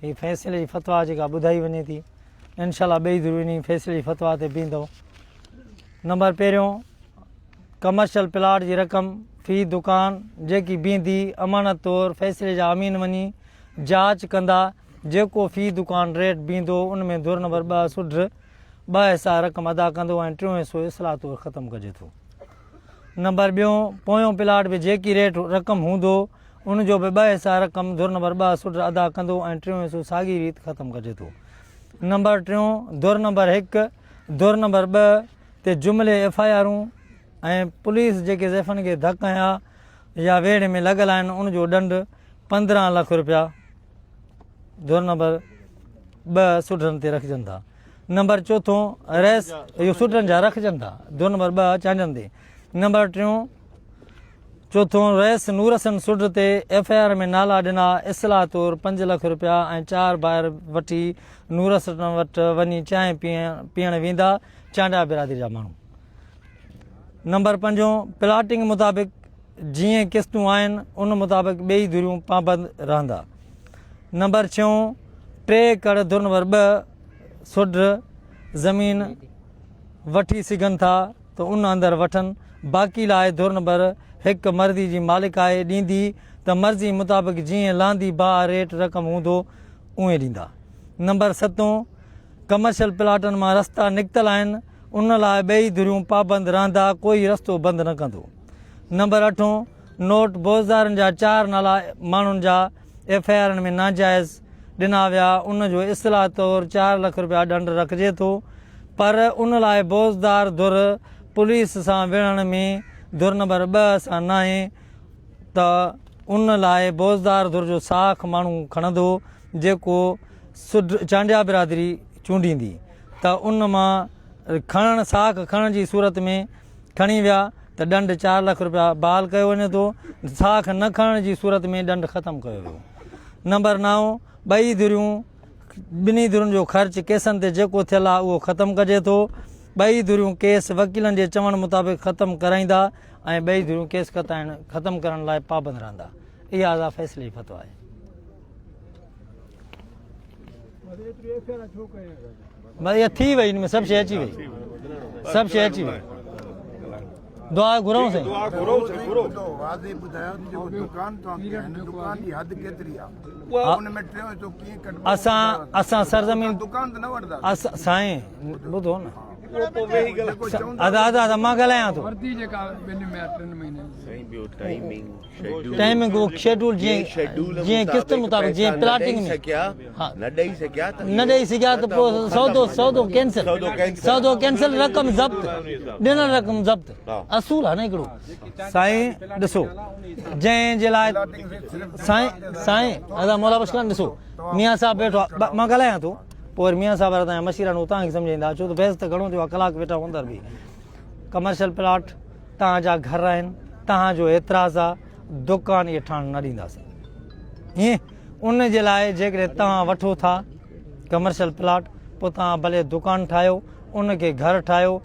हीअ फ़ैसिले जी फ़तवा जेका ॿुधाई वञे थी इंशाल्लाह ॿई ज़रूरी इन फ़ैसिले जी फ़तवा ते बीहंदो। नंबर पहिरियों कमर्शियल प्लाट जी रक़म फ़ी दुकान जेकी बीहंदी अमानत तौरु फ़ैसिले जा अमीन वञी जांच कंदा जेको फ़ी दुकान रेट बीहंदो उन में दुर नंबर 2 सुढ 2 हिसा रक़म अदा कंदो ऐं 3 हिसो इस्लाह तौरु ख़तमु कजे थो। नंबर ॿियों पोयों प्लाट में जेकी रेट रक़म हूंदो उनजो बि 2 हिसा रक़म दुर नंबर 2 सुढ अदा कंदो ऐं 3 हिसो साॻी रीति ख़तमु कजे थो। नंबर 3 दुर नंबर 1 दुर नंबर 2 ते जुमिले FIRूं ऐं पुलिस जेके ज़ैफ़नि खे धक हयां या वेड़ में लॻल आहिनि उनजो ॾंड 15 लख रुपया दुर नंबर 2 सुढनि ते रखजनि था। नंबर चोथों रैस इहो सुढनि जा रखजनि था दुर नंबर 2 चांजनि ते। नंबर 3 चोथों रैस नूरसन सुढ ते FIR में नाला ॾिना इस्लाह तौरु 5 लख रुपया ऐं 4 ॿाहिरि वठी नूरसन वटि वञी चांहि पीअण वेंदा चांडा बिरादरी जा माण्हू। नंबर 5 प्लाटिंग मुताबिक़ जीअं क़िस्तूं आहिनि उन मुताबिक़ ॿई धुरियूं पाबंद रहंदा। नंबर 6 3 एकड़ दुर नंबर 2 सुढ ज़मीन वठी सघनि था त उन अंदरि वठनि बाक़ी लाइ दुर नंबर 1 मर्ज़ी जी मालिक आहे ॾींदी त मर्ज़ी मुताबिक़ जीअं लहंदी बाहि रेट रक़म हूंदो उहे ॾींदा। नंबर 7 कमर्शियल प्लाटनि मां रस्ता निकितल आहिनि उन लाइ ॿई धुरियूं पाबंद रहंदा कोई रस्तो बंदि न कंदो। नंबर 8 नोट बोज़दारनि जा 4 नाला माण्हुनि जा FIR में नाजाइज़ ॾिना विया उनजो इस्लाह तौरु 4 लख रुपया ॾंड रखिजे थो पर उन लाइ बोज़दार धुर पुलिस सां विढ़ण में धुर नंबर 2 सां न आहे त उन लाइ बोज़दार धुर जो साख माण्हू खणंदो जेको सुढ चांडिया बिरादरी चूंडींदी त उन मां साख खणण जी सूरत में खणी विया त ॾंड 4 लख रुपया बहाल कयो वञे थो। साख न खणण जी सूरत में ॾंड ख़तमु कयो वियो। नंबर 9 ॿई धुरियूं ॿिन्ही धुरियुनि जो ख़र्च केसनि ते जेको थियल आहे उहो ख़तमु कजे थो। ॿई धुरियूं केस वकीलनि जे चवण मुताबिक़ ख़तमु कराईंदा ऐं ॿई धुरियूं केस ख़तमु करण लाइ पाबंद रहंदा। इहा आज़ा फ़ैसिले जी फ़तवा आहे। भाई इहा थी वई हिन में सभु शइ अची वई सभु शइ अची वई। दुआ घुरऊं साईं असां सरज़मीन साईं ॿुधो न अदा मां ॻाल्हायां थो टाइमिंग शेड्यूल जीअं क़िस्त मुताबिक़ जीअं प्लाटिंग में न ॾेई सघिया त पोइ सौदो कैंसिल रक़म ज़ब्त ॾिनल रक़म ज़ब्त असूल आहे न हिकिड़ो साईं ॾिसो जंहिंजे लाइ साईं अदा मौला बशकान ॾिसो मियां साहिबु वेठो आहे मां ॻाल्हायां थो पोइ वरी मियां साहिब वारा तव्हांजा मशीरान तव्हांखे सम्झाईंदा छो त बहस त घणो थियो आहे कलाकु वेठा हूंदा बि। कमर्शियल प्लाट तव्हांजा घर आहिनि तव्हांजो एतिराज़ आहे दुकान इहे ठहण न ॾींदासीं ईअं उन जे लाइ जेकॾहिं तव्हां वठो था कमर्शियल प्लाट पोइ तव्हां भले दुकानु ठाहियो उनखे घरु ठाहियो